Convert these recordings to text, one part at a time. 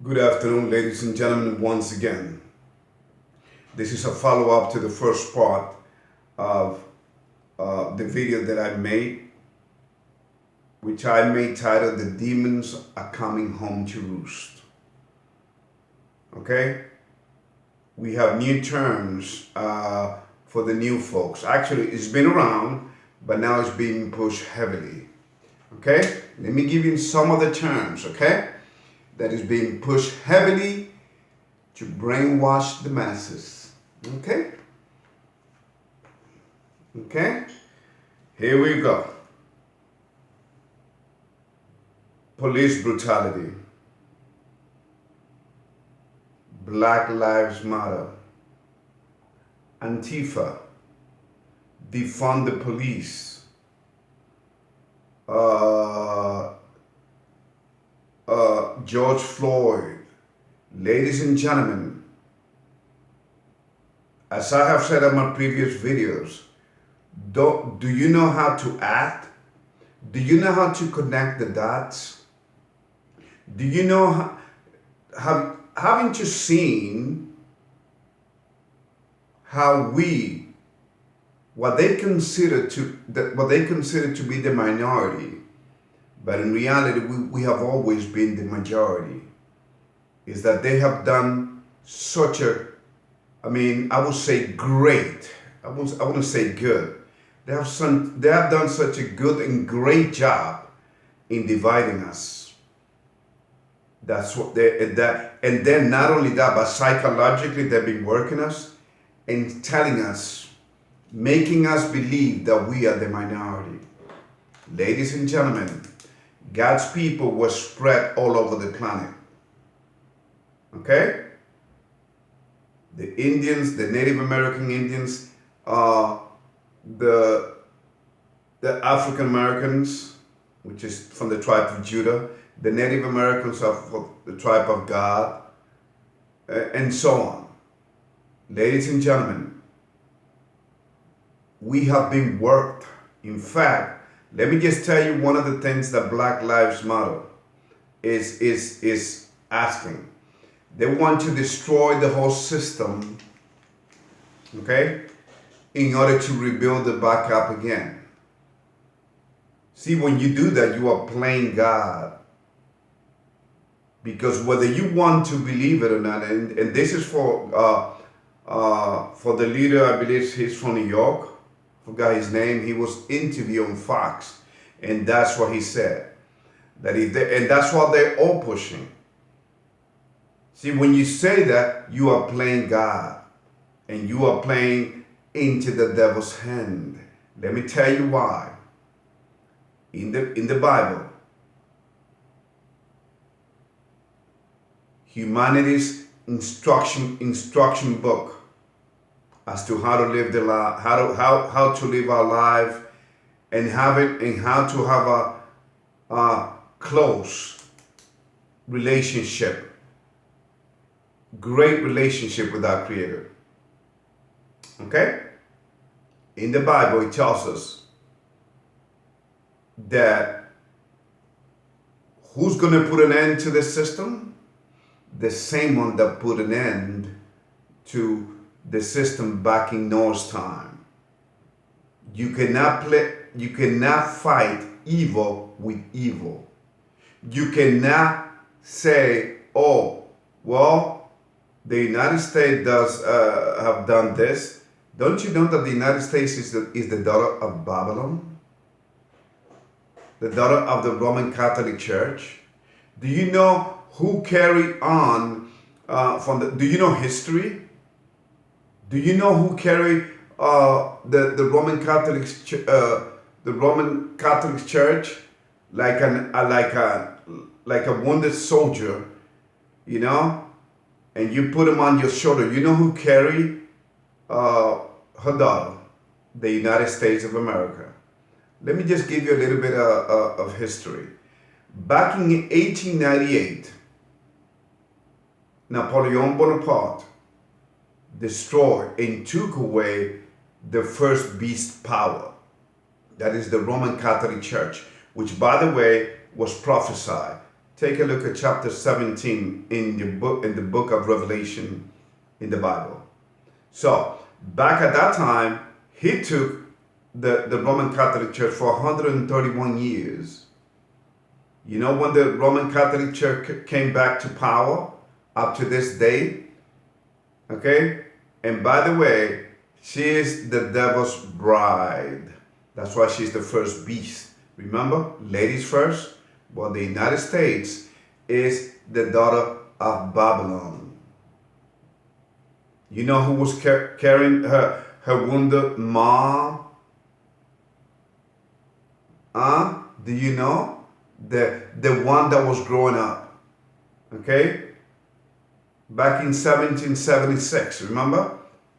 Good afternoon, ladies and gentlemen, once again. This is a follow-up to the first part of the video that I made, which I made titled, "The Demons Are Coming Home to Roost." Okay? We have new terms for the new folks. Actually, it's been around, but now it's being pushed heavily. Okay? Let me give you some of the terms, okay? That is being pushed heavily to brainwash the masses. Okay? Okay? Here we go. Police brutality. Black Lives Matter. Antifa. Defund the police. George Floyd. Ladies and gentlemen, as I have said in my previous videos, do you know how to act? Do you know how to connect the dots? Do you know haven't you seen how what they consider to be the minority, but in reality we have always been the majority, is that they have done such a, I would say great, I wouldn't say good. They have done such a good and great job in dividing us. That's what and then not only that, but psychologically they've been working us and telling us, making us believe that we are the minority. Ladies and gentlemen, God's people were spread all over the planet. Okay? The Indians, the Native American Indians, the African Americans, which is from the tribe of Judah, the Native Americans are from the tribe of God, and so on. Ladies and gentlemen, we have been worked. In fact, let me just tell you one of the things that Black Lives Matter is asking. They want to destroy the whole system, okay, in order to rebuild it back up again. See, when you do that, you are playing God. Because whether you want to believe it or not, and this is for the leader, I believe he's from New York, forgot his name, he was interviewed on Fox, and that's what he said. And that's what they're all pushing. See, when you say that, you are playing God, and you are playing into the devil's hand. Let me tell you why. In the Bible, humanity's instruction book as to how to live the life, how to live our life, and how to have a close relationship, great relationship with our Creator. Okay? In the Bible, it tells us that who's going to put an end to this system? The same one that put an end to the system back in Noah's time. You cannot fight evil with evil. You cannot say, oh, well, the United States have done this. Don't you know that the United States is the daughter of Babylon? The daughter of the Roman Catholic Church? Do you know who carried on do you know history? Do you know who carried the Roman Catholic Church like a wounded soldier, you know, and you put him on your shoulder? You know who carried her daughter? The United States of America. Let me just give you a little bit of history. Back in 1898, Napoleon Bonaparte destroyed and took away the first beast power. That is the Roman Catholic Church, which, by the way, was prophesied Take a look at chapter 17 in the book of Revelation in the Bible. So back at that time, he took the Roman Catholic Church for 131 years. You know when the Roman Catholic Church came back to power up to this day? Okay? And by the way, she is the devil's bride. That's why she's the first beast. Remember? Ladies first. Well, the United States is the daughter of Babylon. You know who was carrying her wounded mom? Do you know? The one that was growing up. Okay? Back in 1776, remember?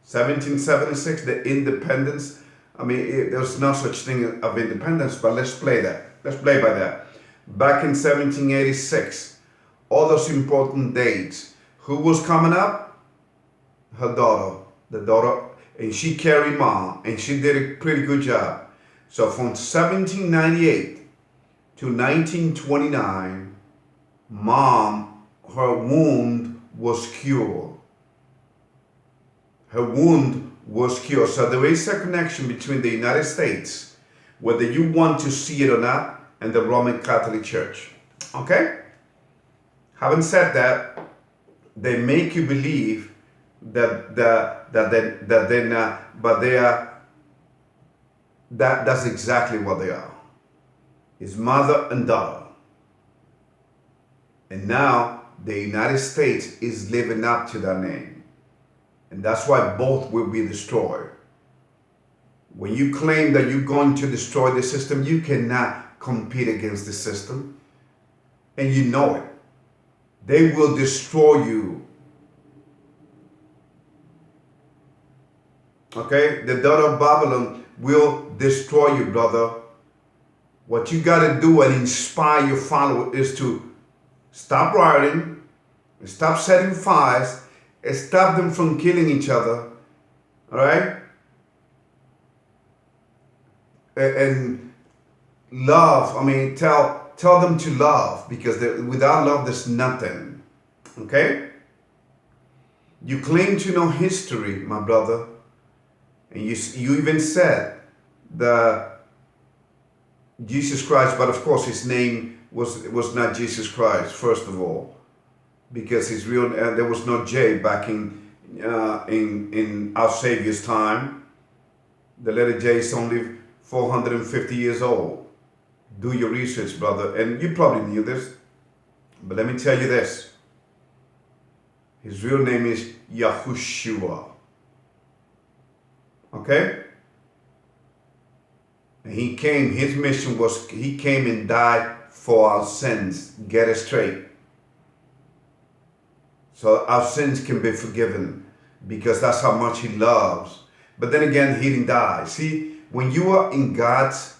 1776, the independence. I mean, there's no such thing of independence, but let's play that. Let's play by that. Back in 1786, all those important dates. Who was coming up? Her daughter. The daughter, and she carried mom, and she did a pretty good job. So from 1798 to 1929, mom, her wound was cured. Her wound was cured. So there is a connection between the United States, whether you want to see it or not, and the Roman Catholic Church. Okay? Having said that, they make you believe that they're not, but they are. That's exactly what they are. It's mother and daughter. And now the United States is living up to that name. And that's why both will be destroyed. When you claim that you're going to destroy the system, you cannot compete against the system. And you know it. They will destroy you. Okay? The daughter of Babylon will destroy you, brother. What you got to do and inspire your followers is to stop rioting, stop setting fires, and stop them from killing each other. All right? And love, I mean, tell them to love, because without love, there's nothing. Okay? You claim to know history, my brother. And you even said that Jesus Christ, but of course his name was not Jesus Christ, first of all, because his real there was no J back in our Savior's time. The letter J is only 450 years old. Do your research, brother, and you probably knew this, but let me tell you this. His real name is Yahushua. Okay? And he came, his mission was, he came and died for our sins. Get it straight. So our sins can be forgiven, because that's how much he loves. But then again, he didn't die. See, when you are in God's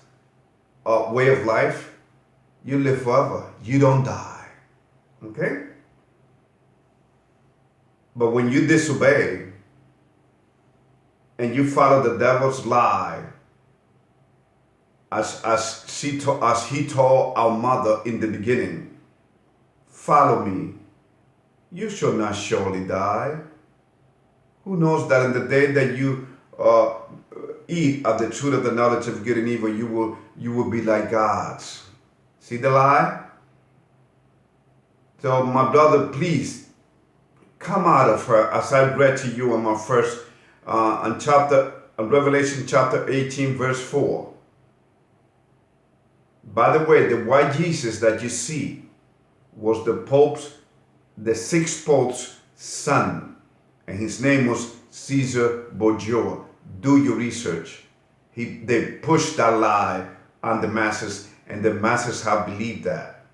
way of life, you live forever. You don't die. Okay? But when you disobey, and you follow the devil's lie, as he told our mother in the beginning, follow me, you shall not surely die. Who knows that in the day that you eat of the truth of the knowledge of good and evil, you will be like gods. See the lie? So my brother, please come out of her, as I read to you on my first on Revelation chapter 18, verse 4. By the way, the white Jesus that you see was the sixth Pope's son, and his name was Caesar Borgia. Do your research. They pushed that lie on the masses, and the masses have believed that.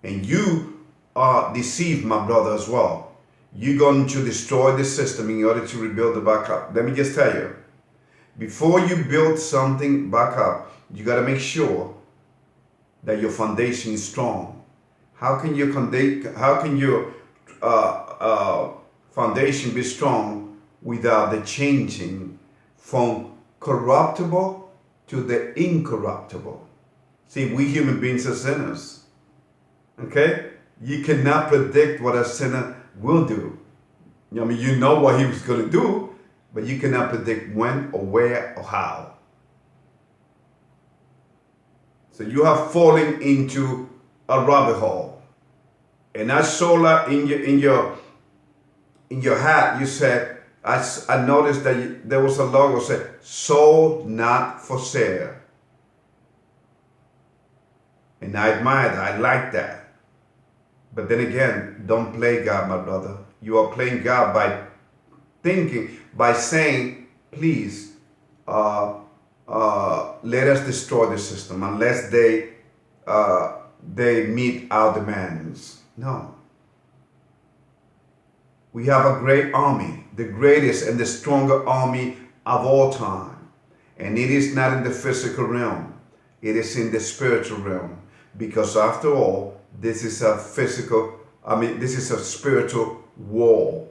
And you are deceived, my brother, as well. You're going to destroy the system in order to rebuild it back up. Let me just tell you, before you build something back up, you got to make sure that your foundation is strong. How can your foundation be strong without the changing from corruptible to the incorruptible? See, we human beings are sinners. Okay? You cannot predict what a sinner will do. I mean, you know what he was going to do, but you cannot predict when or where or how. So you have fallen into a rabbit hole. And I saw that in your hat, you said, I noticed that there was a logo that said, sold not for sale. And I admire that. I like that. But then again, don't play God, my brother. You are playing God by thinking, by saying, please, let us destroy the system unless they meet our demands. No. We have a great army, the greatest and the stronger army of all time. And it is not in the physical realm. It is in the spiritual realm. Because after all, this is a this is a spiritual war.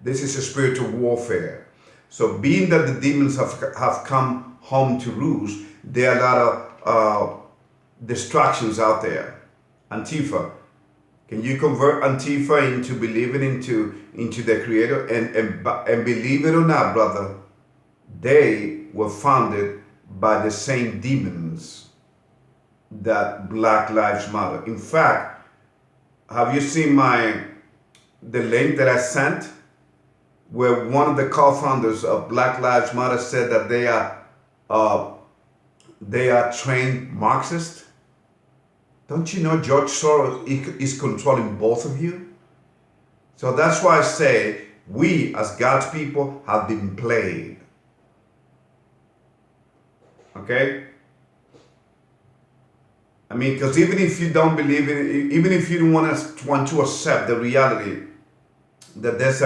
This is a spiritual warfare. So being that the demons have come home to roost, there are a lot of distractions out there. Antifa. Can you convert Antifa into believing into the Creator? And believe it or not, brother, they were founded by the same demons that Black Lives Matter. In fact, have you seen the link that I sent, where one of the co-founders of Black Lives Matter said that they are trained Marxists? Don't you know George Soros is controlling both of you? So that's why I say we as God's people have been played. Okay? I mean, because even if you don't believe in it, even if you don't want to accept the reality that there's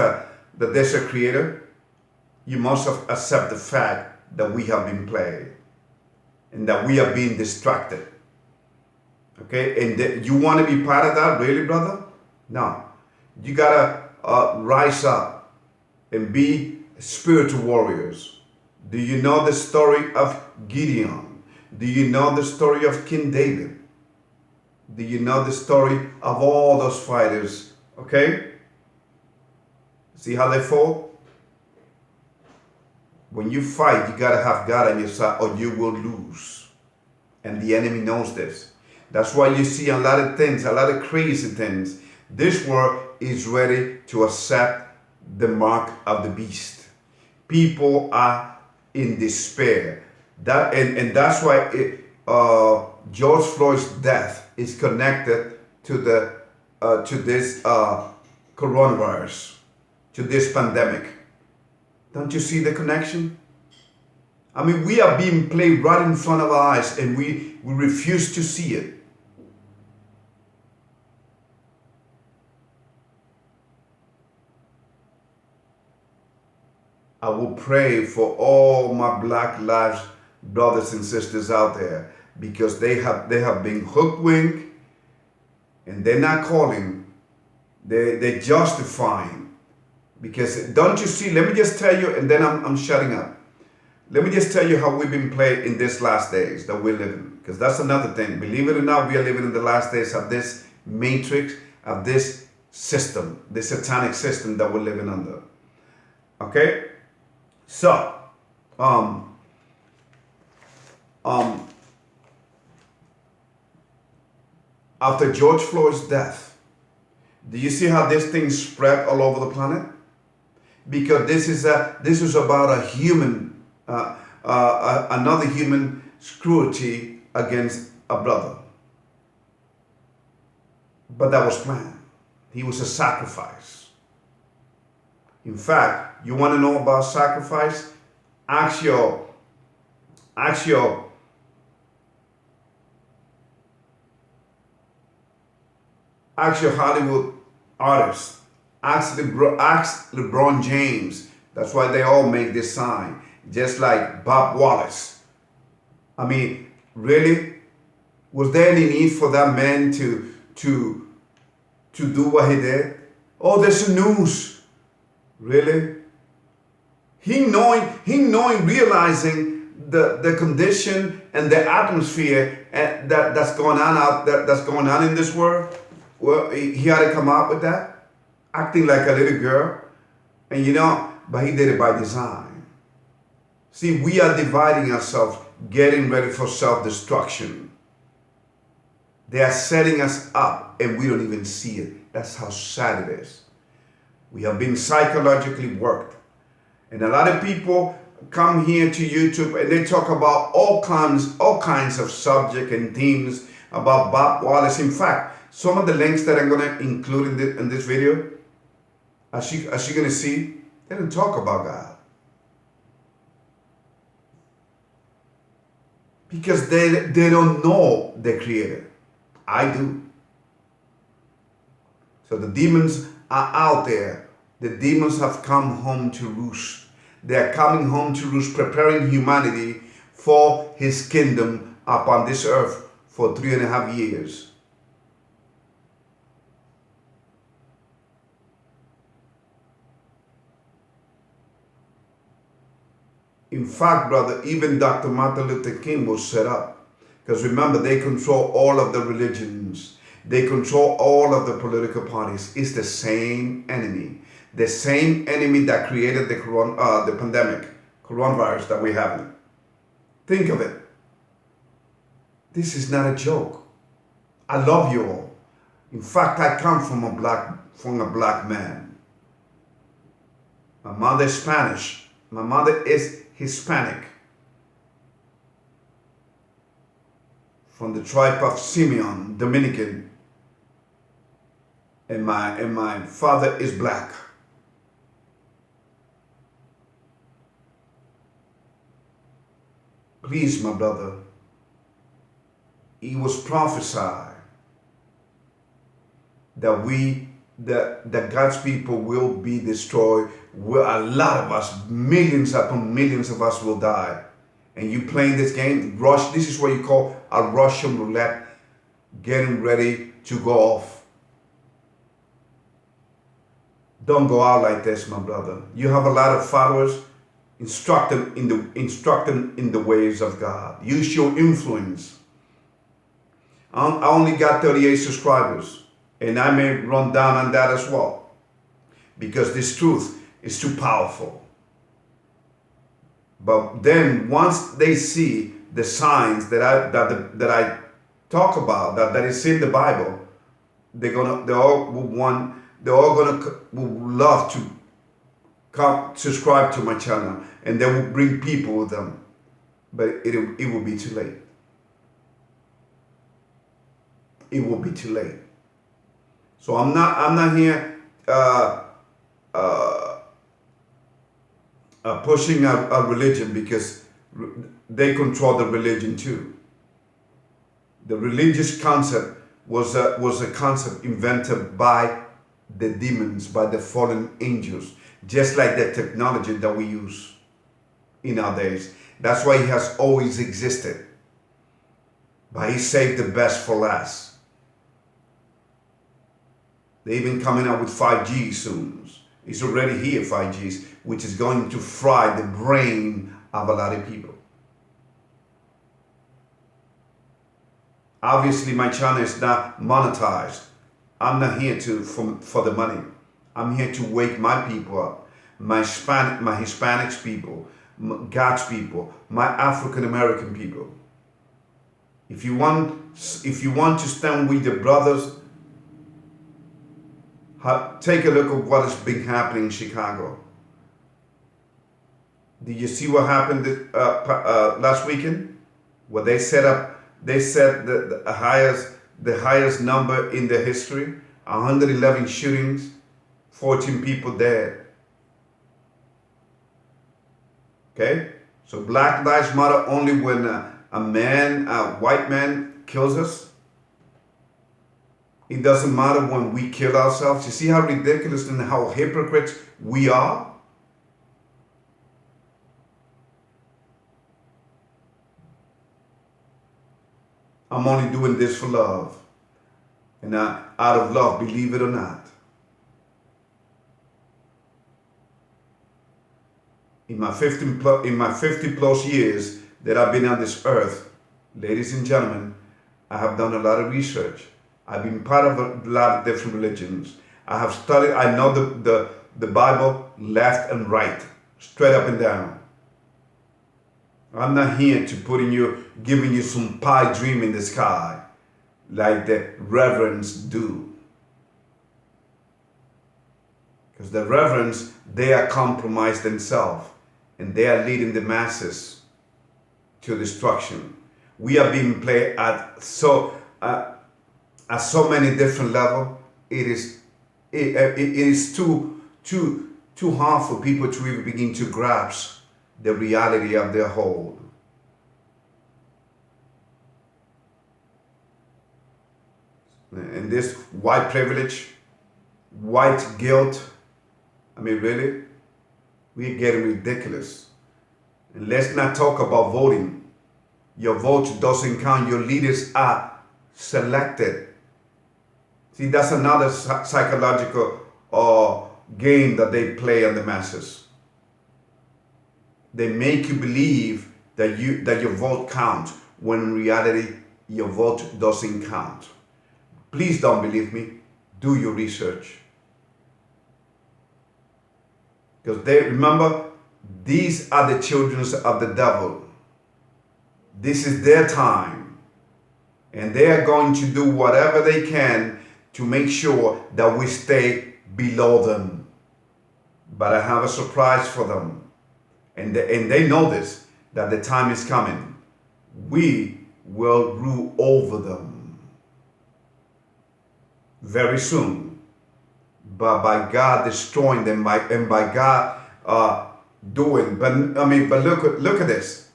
a creator, you must accept the fact that we have been played and that we are being distracted. Okay, and you want to be part of that, really, brother? No. You gotta rise up and be spiritual warriors. Do you know the story of Gideon? Do you know the story of King David? Do you know the story of all those fighters? Okay? See how they fought? When you fight, you gotta have God on your side or you will lose. And the enemy knows this. That's why you see a lot of things, a lot of crazy things. This world is ready to accept the mark of the beast. People are in despair. And that's why George Floyd's death is connected to this coronavirus, to this pandemic. Don't you see the connection? I mean, we are being played right in front of our eyes and we refuse to see it. I will pray for all my Black Lives brothers and sisters out there, because they have been hoodwinked and they're not calling, they're justifying. Because don't you see, let me just tell you, and then I'm shutting up. Let me just tell you how we've been played in these last days that we're living. Because that's another thing. Believe it or not, we are living in the last days of this matrix, of this system, this satanic system that we're living under. Okay? So, after George Floyd's death, do you see how this thing spread all over the planet? Because this is about a human, another human cruelty against a brother. But that was planned. He was a sacrifice. In fact, you want to know about sacrifice? Ask your Hollywood artists. Ask LeBron James. That's why they all make this sign. Just like Bob Wallace. I mean, really? Was there any need for that man to do what he did? Oh, there's a noose. Really? He knowing, realizing the condition and the atmosphere that's going on in this world. well, he had to come out with that, acting like a little girl. And but he did it by design. See, we are dividing ourselves, getting ready for self-destruction. They are setting us up and we don't even see it. That's how sad it is. We have been psychologically worked. And a lot of people come here to YouTube and they talk about all kinds of subject and themes about Bob Wallace. In fact, some of the links that I'm going to include in this video, as you're going to see, they don't talk about God. Because they don't know the Creator. I do. So the demons are out there. The demons have come home to roost. They are coming home to roost, preparing humanity for His kingdom upon this earth for 3.5 years. In fact, brother, even Dr. Martin Luther King was set up. Because remember, they control all of the religions. They control all of the political parties. It's the same enemy. The same enemy that created the pandemic, coronavirus that we have. Think of it. This is not a joke. I love you all. In fact, I come from a black man. My mother is Spanish. My mother is Hispanic. From the tribe of Simeon, Dominican. And my father is black. Please, my brother, it was prophesied that God's people will be destroyed. A lot of us, millions upon millions of us will die. And you playing this game, this is what you call a Russian roulette, getting ready to go off. Don't go out like this, my brother. You have a lot of followers. Instruct them in the ways of God. Use your influence. I only got 38 subscribers, and I may run down on that as well, because this truth is too powerful. But then once they see the signs that I talk about, that is in the Bible, they all will love to come subscribe to my channel, and they will bring people with them. But it will be too late. It will be too late. So I'm not here pushing a religion, because they control the religion too. The religious concept was a concept invented by the demons, by the fallen angels, just like the technology that we use in our days. That's why it has always existed. But He saved the best for last. They're even coming out with 5G soon. It's already here, 5Gs, which is going to fry the brain of a lot of people. Obviously, my channel is not monetized. I'm not here for the money. I'm here to wake my people up, my Hispanics people, God's people, my African American people. If you want to stand with your brothers, take a look at what has been happening in Chicago. Did you see what happened last weekend? Where they set the highest number in the history, 111 shootings, 14 people dead. Okay? So Black Lives Matter only when a white man kills us. It doesn't matter when we kill ourselves. You see how ridiculous and how hypocrites we are? I'm only doing this for love. And out of love, believe it or not. In my 50 plus years that I've been on this earth, ladies and gentlemen, I have done a lot of research. I've been part of a lot of different religions. I have studied, I know the Bible left and right, straight up and down. I'm not here to giving you some pie dream in the sky like the reverends do. Because the reverends, they are compromised themselves and they are leading the masses to destruction. We are being played at so many different levels. It is too hard for people to even begin to grasp the reality of their whole. And this white privilege, white guilt, I mean, really, we're getting ridiculous. And let's not talk about voting. Your vote doesn't count. Your leaders are selected. See, that's another psychological game that they play on the masses. They make you believe that your vote counts, when in reality your vote doesn't count. Please don't believe me. Do your research. Because remember, these are the children of the devil. This is their time. And they are going to do whatever they can to make sure that we stay below them. But I have a surprise for them. And they know this, that the time is coming. We will rule over them very soon. But by God destroying them, and by God doing. But look at this.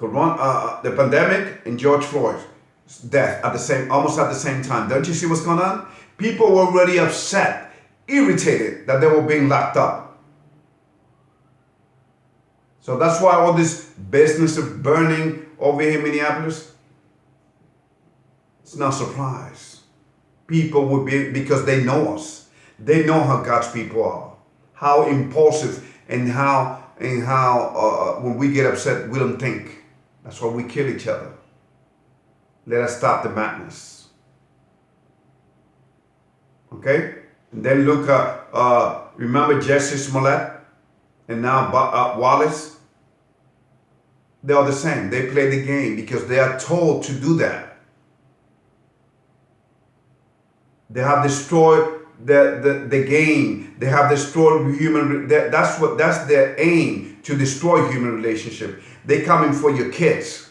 The pandemic and George Floyd's death almost at the same time. Don't you see what's going on? People were already upset, irritated that they were being locked up. So that's why all this business of burning over here in Minneapolis, it's not a surprise. People would be, because they know us. They know how God's people are, how impulsive, and how when we get upset, we don't think. That's why we kill each other. Let us stop the madness. Okay? And then look, remember Jesse Smollett and now Wallace? They are the same. They play the game because they are told to do that. They have destroyed the game. They have destroyed human. That's their aim, to destroy human relationship. They coming for your kids.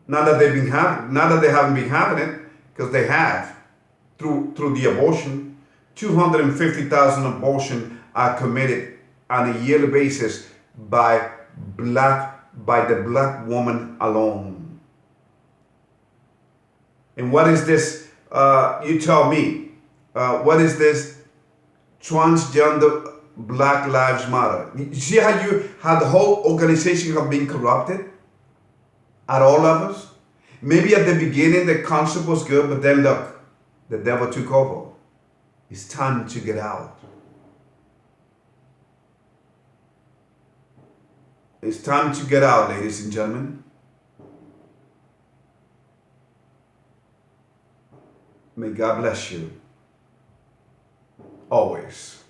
Not that they haven't been having it, because they have through the abortion. 250,000 abortions are committed on a yearly basis by the black woman alone. And what is this? You tell me. What is this? Transgender Black Lives Matter. You see how the whole organization have been corrupted at all levels? Maybe at the beginning the concept was good, but then look, the devil took over. It's time to get out. It's time to get out, ladies and gentlemen. May God bless you. Always.